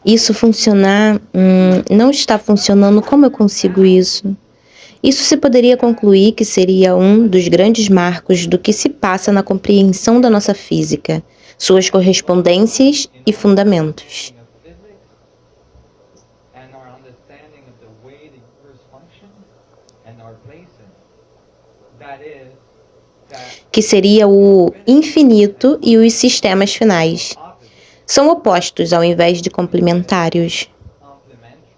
Isso funcionar, não está funcionando, como eu consigo isso? Isso se poderia concluir que seria um dos grandes marcos do que se passa na compreensão da nossa física, suas correspondências e fundamentos. And our understanding of the way the universe functions and our place in it. That is, that Que seria o infinito e os sistemas finais. opposite, São opostos ao invés de complementares. complementary.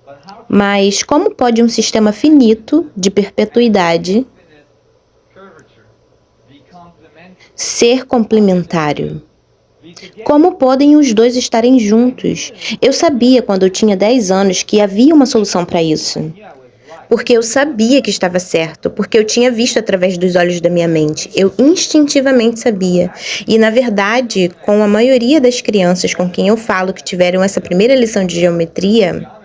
But how can Mas como pode um sistema finito, de perpetuidade, infinite curvature be complementary, ser complementário? be together? Como podem os dois estarem juntos? Eu sabia quando eu tinha 10 anos que havia uma solução para isso. Yeah, I was right. Porque eu sabia que estava certo, porque eu tinha visto através dos olhos da minha mente. Eu instintivamente sabia. E, na verdade, com a maioria das crianças com quem eu falo que tiveram essa primeira lição de geometria, Geometry.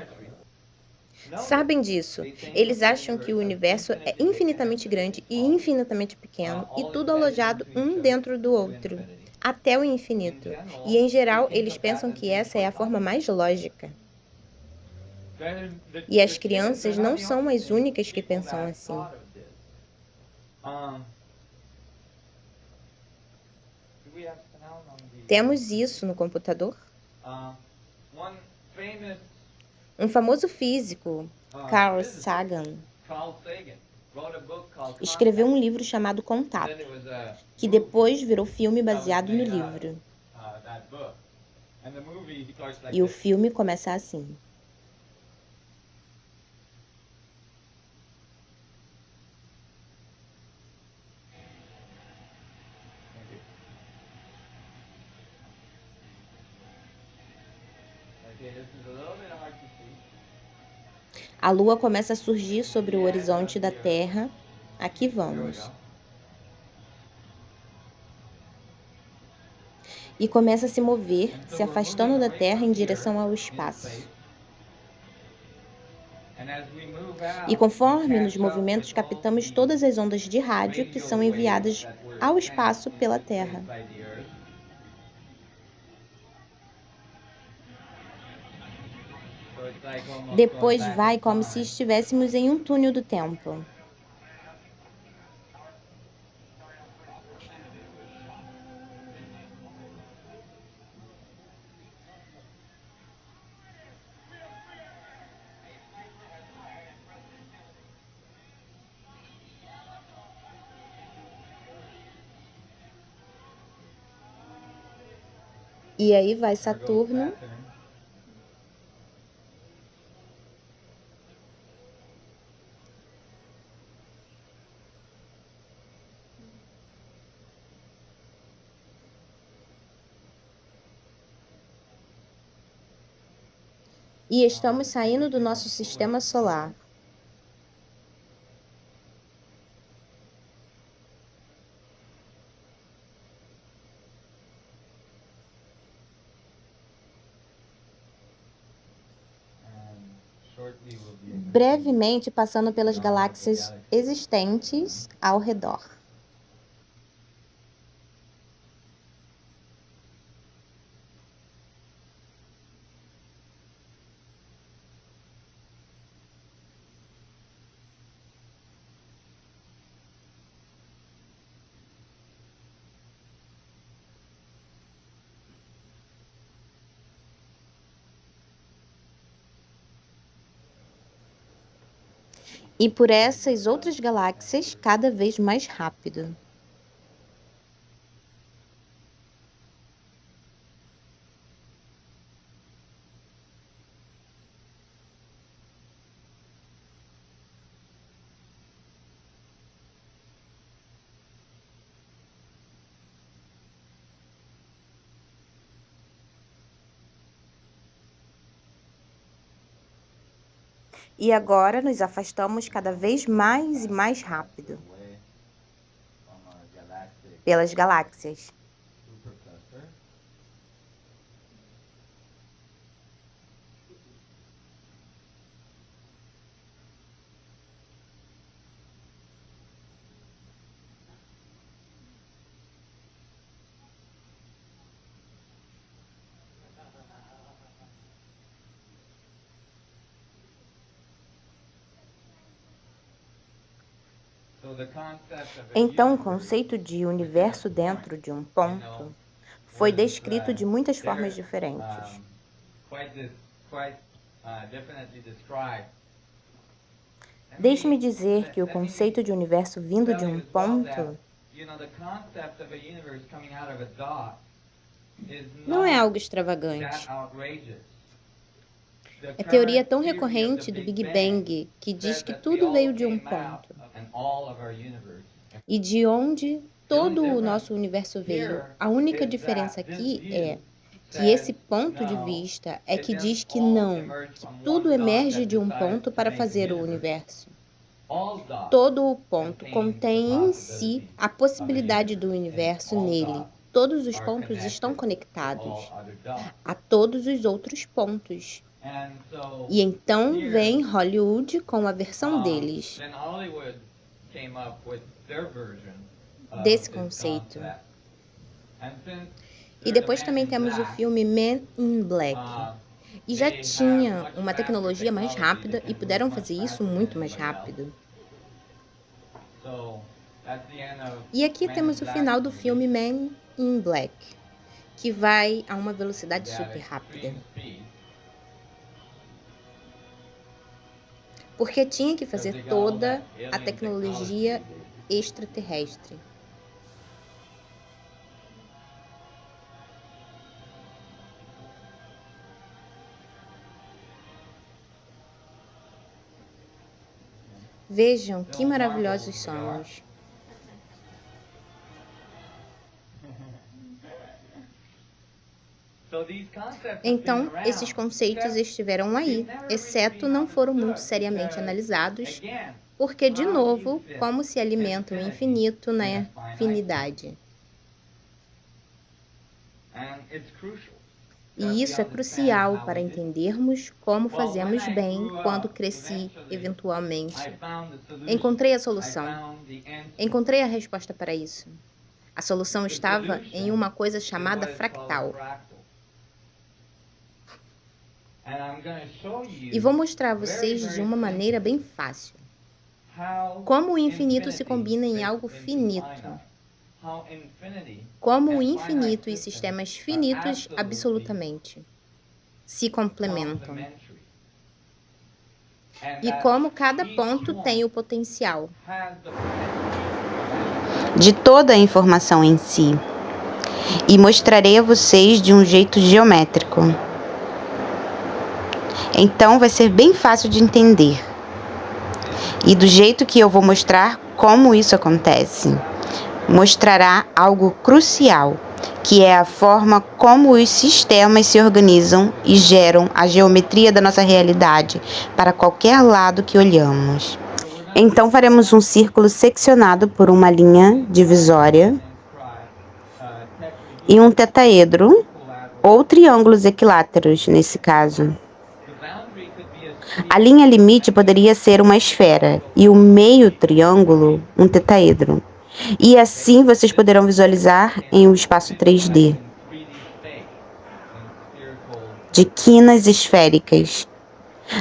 sabem disso. Eles acham que o universo é infinitamente grande e infinitamente pequeno, e tudo alojado um dentro do outro, até o infinito. E, em geral, eles pensam que essa é a forma mais lógica. E as crianças não são as únicas que pensam assim. Do we have sound on the? Temos isso no computador. One famous Um famoso físico, Carl physicist, Sagan, Carl Sagan, wrote a book called escreveu um Contact. livro chamado And then Contato, there was a que movie depois virou filme that was baseado no made out of livro. that book. And the movie starts like E o this. filme começa assim. Okay, this is a little bit hard to see. A lua começa a surgir sobre o horizonte da Terra. Aqui There we vamos. go. E começa a se mover, And so se we're moving afastando da away Terra from em here direção ao into espaço. space. And as we move E out, we conforme nos catch up movimentos with all captamos the todas as ondas de rádio que radio são waves enviadas that were ao sent espaço pela into space Terra. by the Earth. So it's like almost going Depois back vai in como se time. estivéssemos em um túnel do tempo. E aí vai There goes Saturno. Saturn. E estamos saindo do nosso sistema solar. And shortly we'll be exiting Brevemente passando pelas beyond the galáxias galaxy. existentes ao redor. E por essas outras galáxias cada vez mais rápido. E agora nos afastamos cada vez mais e mais rápido Away from our galactic pelas galáxias. supercluster. Então, o conceito de universo dentro de um ponto foi descrito de muitas formas diferentes. Deixe-me dizer que o conceito de universo vindo de um ponto não é algo extravagante. É a teoria tão recorrente do Big Bang que diz que tudo veio de um ponto e de onde todo o nosso universo veio. A única diferença aqui é que esse ponto de vista é que diz que não, que tudo emerge de um ponto para fazer o universo. Todo o ponto contém em si a possibilidade do universo nele. Todos os pontos estão conectados a todos os outros pontos. E então vem Hollywood com a versão deles desse conceito. E depois também temos o filme Men in Black. E já tinha uma tecnologia mais rápida e puderam fazer isso muito mais rápido. E aqui temos o final do filme Men in Black, que vai a uma velocidade super rápida. Porque tinha que fazer toda a tecnologia extraterrestre. Vejam que maravilhosos somos. Então, esses conceitos estiveram aí, exceto não foram muito seriamente analisados, porque, de novo, como se alimenta o infinito na finidade. E isso é crucial para entendermos como fazemos bem quando cresci, eventualmente. Encontrei a solução. Encontrei a resposta para isso. A solução estava em uma coisa chamada fractal. E vou mostrar a vocês de uma maneira bem fácil como o infinito se combina em algo finito. Como o infinito e sistemas finitos absolutamente se complementam. E como cada ponto tem o potencial de toda a informação em si. E mostrarei a vocês de um jeito geométrico. Então vai ser bem fácil de entender. E do jeito que eu vou mostrar como isso acontece, mostrará algo crucial, que é a forma como os sistemas se organizam e geram a geometria da nossa realidade para qualquer lado que olhamos. Então faremos um círculo seccionado por uma linha divisória e um tetaedro, ou triângulos equiláteros nesse caso. A linha limite poderia ser uma esfera e o meio triângulo um tetaedro. E assim vocês poderão visualizar em um espaço 3D de quinas esféricas.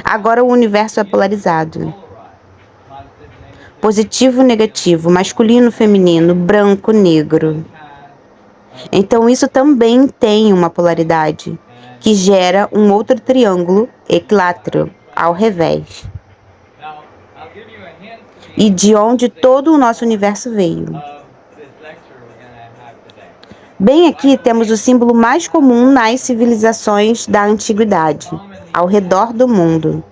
Agora o universo é polarizado. Positivo, negativo, masculino, feminino, branco, negro. Então isso também tem uma polaridade, que gera um outro triângulo equilátero ao revés. E de onde todo o nosso universo veio. Bem aqui temos o símbolo mais comum nas civilizações da antiguidade, ao redor do mundo.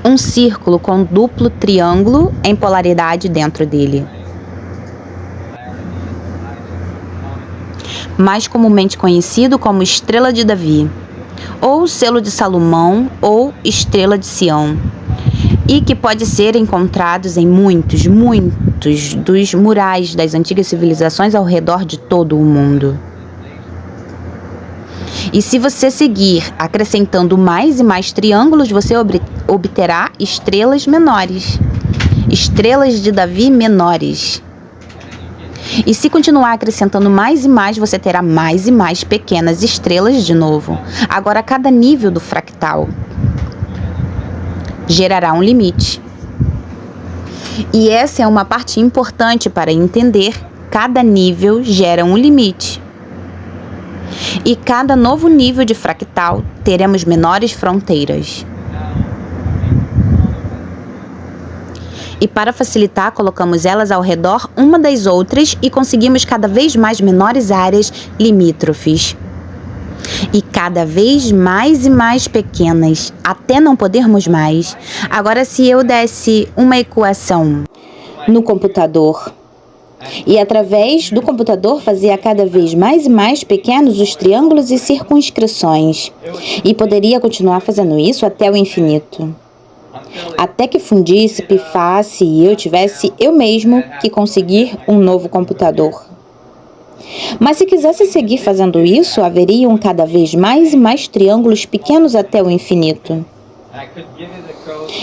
Um círculo com duplo triângulo em polaridade dentro dele. Mais comumente conhecido como Estrela de Davi, ou Selo de Salomão, ou Estrela de Sião, e que pode ser encontrados em muitos dos murais das antigas civilizações ao redor de todo o mundo. E se você seguir acrescentando mais e mais triângulos, você obterá estrelas menores, estrelas de Davi menores. E se continuar acrescentando mais e mais, você terá mais e mais pequenas estrelas de novo. Agora, cada nível do fractal. gerará um limite. E essa é uma parte importante para entender: cada nível gera um limite. E cada novo nível de fractal teremos menores fronteiras. E para facilitar, colocamos elas ao redor uma das outras e conseguimos cada vez mais menores áreas limítrofes. E cada vez mais e mais pequenas, até não podermos mais. Agora, se eu desse uma equação no computador e através do computador fazia cada vez mais e mais pequenos os triângulos e circunscrições, e poderia continuar fazendo isso até o infinito. Até que fundisse, pifasse e eu tivesse eu mesmo que conseguir um novo computador. Mas se quisesse seguir fazendo isso, haveriam cada vez mais e mais triângulos pequenos até o infinito.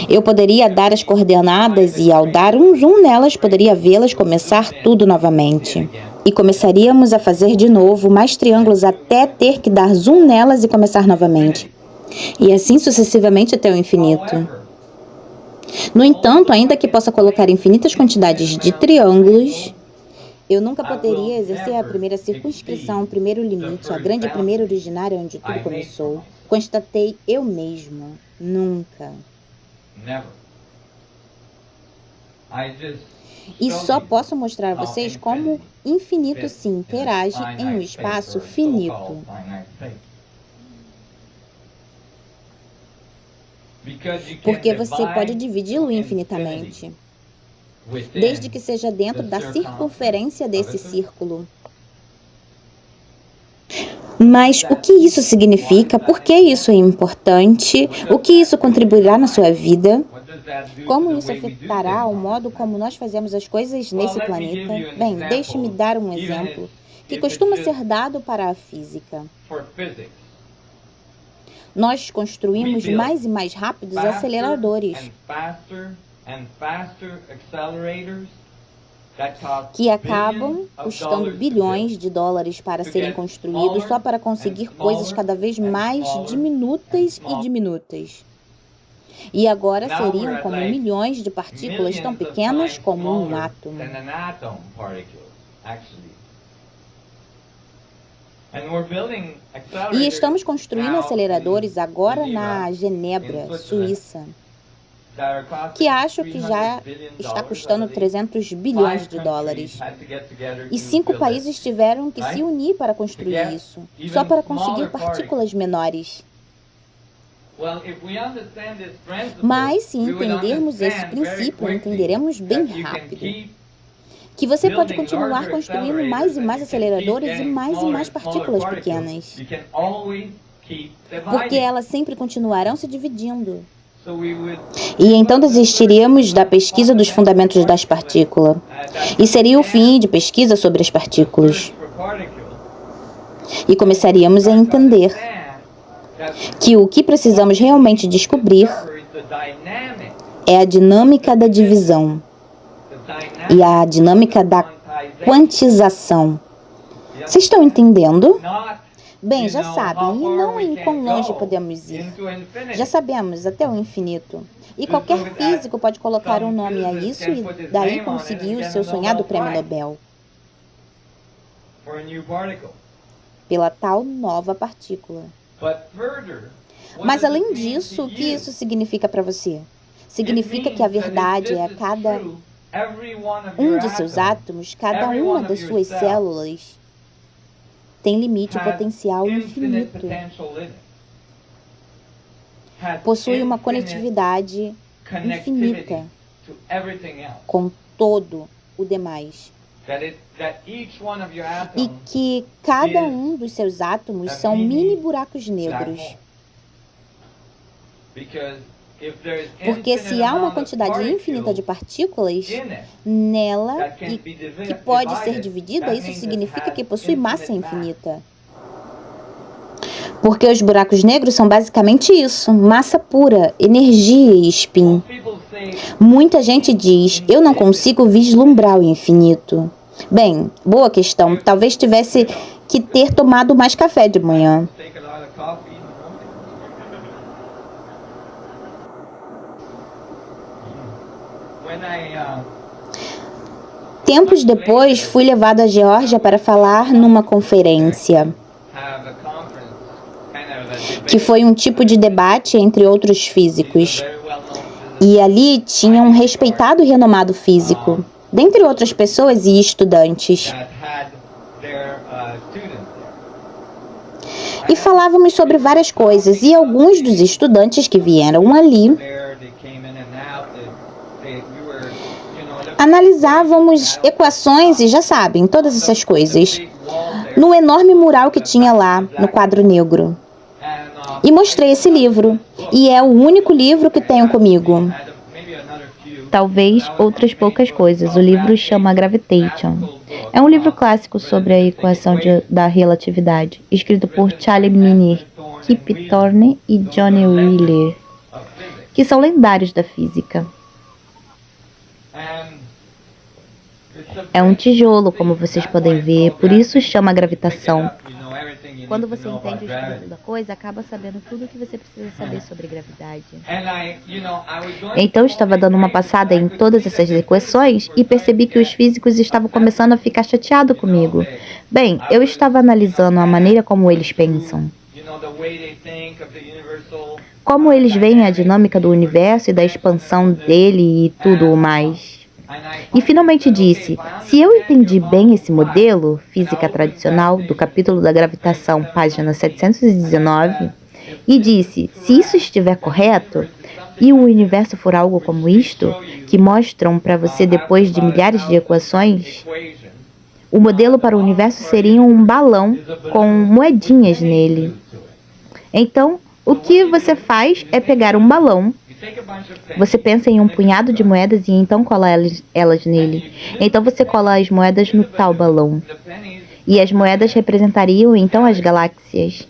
Eu poderia dar as coordenadas e, ao dar um zoom nelas, poderia vê-las começar tudo novamente. E começaríamos a fazer de novo mais triângulos até ter que dar zoom nelas e começar novamente. E assim sucessivamente até o infinito. No entanto, ainda que possa colocar infinitas quantidades de triângulos, eu nunca poderia exercer a primeira circunscrição, o primeiro limite, a grande primeira originária onde tudo começou. Constatei eu mesmo. Nunca. E só posso mostrar a vocês como infinito se interage em um espaço finito. Porque você pode dividi-lo infinitamente, desde que seja dentro da circunferência desse círculo. Mas o que isso significa? Por que isso é importante? O que isso contribuirá na sua vida? Como isso afetará o modo como nós fazemos as coisas nesse planeta? Bem, deixe-me dar um exemplo que costuma ser dado para a física. Nós construímos mais e mais rápidos aceleradores que acabam custando bilhões de dólares para serem construídos só para conseguir coisas cada vez mais diminutas e diminutas. E agora seriam como milhões de partículas tão pequenas como um átomo. E estamos construindo aceleradores agora na Genebra, Suíça, que acho que já está custando 300 bilhões de dólares. E 5 países tiveram que se unir para construir isso, só para conseguir partículas menores. Mas, se entendermos esse princípio, entenderemos bem rápido que você pode continuar construindo mais e mais aceleradores e mais partículas pequenas, porque elas sempre continuarão se dividindo. E então desistiríamos da pesquisa dos fundamentos das partículas. E seria o fim de pesquisa sobre as partículas. E começaríamos a entender que o que precisamos realmente descobrir é a dinâmica da divisão e a dinâmica da quantização. Vocês estão entendendo? Bem, já sabem, e não em quão longe podemos ir. Já sabemos, até o infinito. E qualquer físico pode colocar um nome a isso e daí conseguir o seu sonhado prêmio Nobel pela tal nova partícula. Mas além disso, o que isso significa para você? Significa que a verdade é a cada um de seus átomos, cada uma das suas células tem limite potencial infinito. Possui uma conectividade infinita com todo o demais. E que cada um dos seus átomos são mini buracos negros. Porque se há uma quantidade infinita de partículas nela e que pode ser dividida, isso significa que possui massa infinita. Porque os buracos negros são basicamente isso, massa pura, energia e spin. Muita gente diz, eu não consigo vislumbrar o infinito. Bem, boa questão, talvez tivesse que ter tomado mais café de manhã. And I Tempos depois, fui levado à Geórgia para falar numa conferência, have a conference, kind of a debate. que foi um tipo de debate entre outros físicos. Very well known physicist E ali tinha um respeitado e renomado físico, dentre outras pessoas e estudantes. that had their students there. E falávamos sobre várias coisas, e alguns dos estudantes que vieram ali There, they came in and out. We were, looking analisávamos equações e já sabem, todas essas coisas, big wall there. no enorme mural que tinha lá, no quadro negro. And E mostrei esse livro, e é o único livro que tenho comigo. maybe another few. Talvez outras poucas coisas. O livro chama Gravitation. É um livro clássico sobre a equação da relatividade, escrito por Charles Miner, Kip Thorne e Johnny Wheeler, Of physics. que são lendários da física. And it's a É um tijolo, como vocês podem ver, por isso chama gravitação. you know everything you Quando need to você know entende about o gravity. espírito da coisa, acaba sabendo tudo o que você precisa saber sobre gravidade. And I was going Então estava dando uma passada em todas essas equações e percebi que os físicos estavam começando a ficar chateados comigo. Bem, eu estava analisando a maneira como eles pensam, the way they think of the universal. como eles veem a dinâmica do universo e da expansão dele e tudo o mais. E finalmente disse, se eu entendi bem esse modelo, física tradicional, do capítulo da gravitação, página 719, e disse, se isso estiver correto, e o universo for algo como isto, que mostram para você depois de milhares de equações, Equation o modelo para o universo seria um balão com moedinhas nele. Então, o que você faz é pegar um balão, you take a bunch of things. você pensa em um punhado de moedas e então cola elas nele. Então você cola as moedas no tal balão. The pennies E as moedas representariam então as galáxias.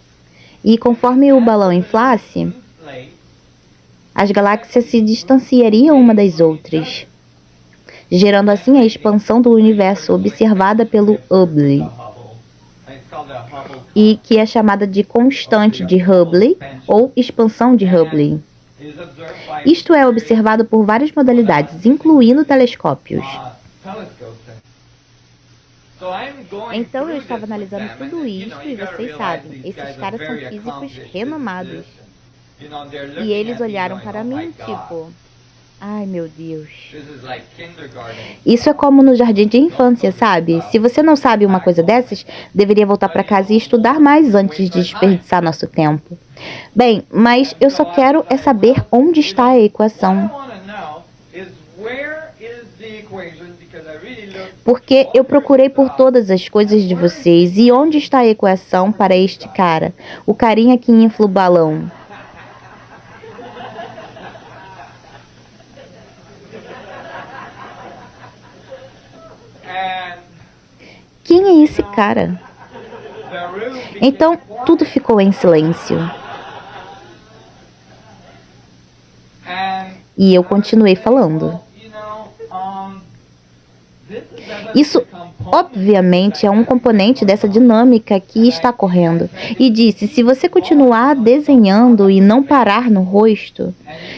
E conforme o balão inflasse, inflate. as galáxias se distanciariam uma das outras, gerando assim a expansão do universo observada pelo Hubble, Hubble. It's called the Hubble. e que é chamada de constante de Hubble ou expansão de Hubble. Is observed by Isto é observado por várias modalidades, incluindo telescópios. telescopes. So I'm going Então eu through estava this with analisando them, tudo and, isto you e gotta vocês realize sabem, these esses guys are caras são very físicos accomplished renomados. physicists. They're E looking eles at me olharam going, para "Oh mim, my God, tipo, ai meu Deus. this is like kindergarten." Isso é como no jardim de infância, sabe? Se você não sabe uma coisa dessas, deveria voltar para casa e estudar mais antes de desperdiçar nosso tempo. Bem, mas eu só quero é saber onde está a What I equação, want to know is where is the equation, because I really look porque eu procurei por todas as coisas de vocês e onde está a equação para este cara, o carinha que infla o balão. and Quem é esse cara? the room became Então tudo ficou em silêncio and e eu continuei falando. you know this is Isso, obviamente, é um componente dessa dinâmica que está correndo. E disse, se você continuar desenhando e não parar no rosto,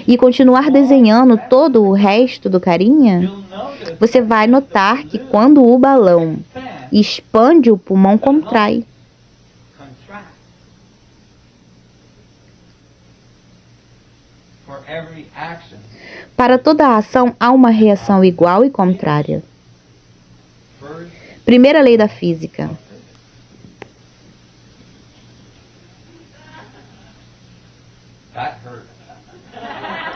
e continuar desenhando todo o resto do carinha, you'll notice você vai notar que quando o balão fan expande, o pulmão contrai. contract for every action. Para toda a ação, há uma reação igual e contrária. First, Primeira lei da física. that hurt.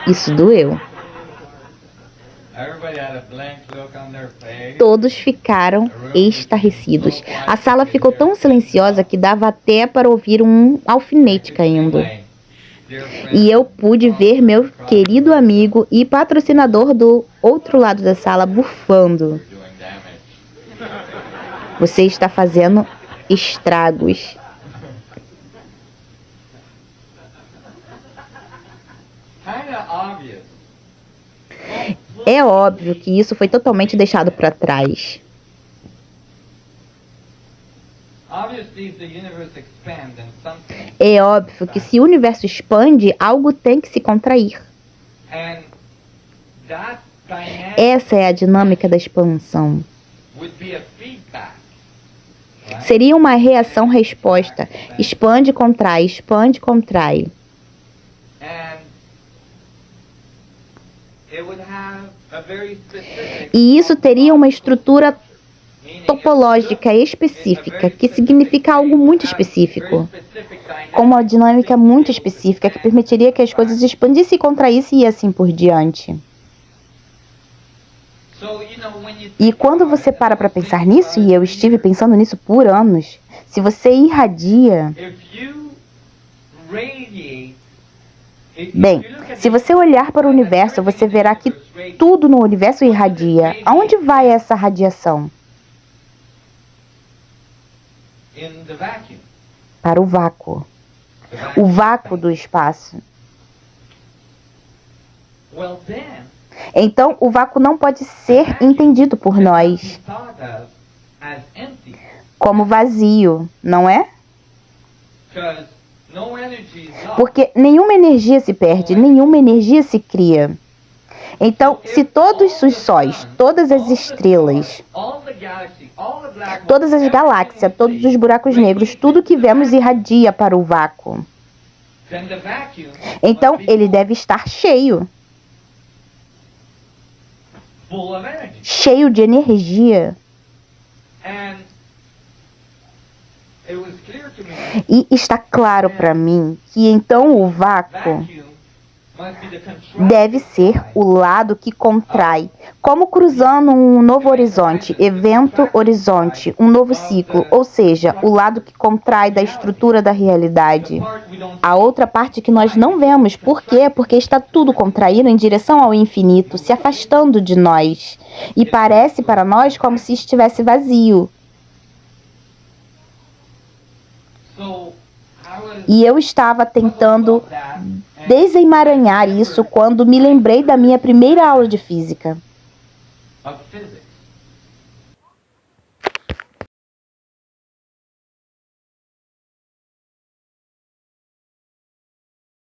Isso doeu. Everybody had a blank look on their face. Todos ficaram estarrecidos. A sala ficou tão silenciosa que dava até para ouvir um alfinete caindo. My dear friend, E eu pude ver meu querido amigo e patrocinador do outro lado da sala bufando. you're doing damage. Você está fazendo estragos. Kinda obvious. É óbvio que isso foi totalmente deixado para trás. Obviously, if the universe expands, then something. É óbvio que se o universo expande, algo tem que se contrair. And that Dynamic Essa é a dinâmica da expansão. would be a feedback. Right? Seria uma reação-resposta. Expande, contrai, expande, contrai. And it would have a very specific E isso teria uma estrutura meaning topológica específica, que significa algo muito específico, very specific dynamic. com uma dinâmica muito específica que permitiria que as coisas expandissem e contraíssem e assim por diante. So, when you E think quando about você it, para pensar nisso, e eu estive pensando nisso por anos, se você irradia... if you radiate, Bem, se você olhar para o universo, você verá que tudo no universo irradia. Aonde vai essa radiação? in the vacuum, Para o vácuo. the O vacuum vácuo do espaço. well, then Então, o vácuo não pode ser entendido por nós be thought of as empty, como vazio, não é? because no energy is lost. Porque nenhuma energia se perde, nenhuma energia se cria. Então, se todos os sóis, todas as estrelas, all the galaxy, all the black holes, todas as galáxias, todos os buracos negros, tudo que vemos irradia para o vácuo. then the vacuum Então, must be ele deve estar cheio, full of energy. cheio de energia. And it was clear to me E está claro para mim que então o vácuo vacuum must be the contracting deve ser side. o lado que contrai, como cruzando um novo horizonte, evento horizonte, um novo ciclo, ou seja, o lado que contrai da estrutura da realidade. The part we don't A outra parte que nós não vemos. Por quê? Porque está tudo contraído em direção ao infinito, se afastando de nós. E parece para nós como se estivesse vazio. so I was E eu estava tentando about that, and desemaranhar isso quando me lembrei da minha primeira aula de física. of physics.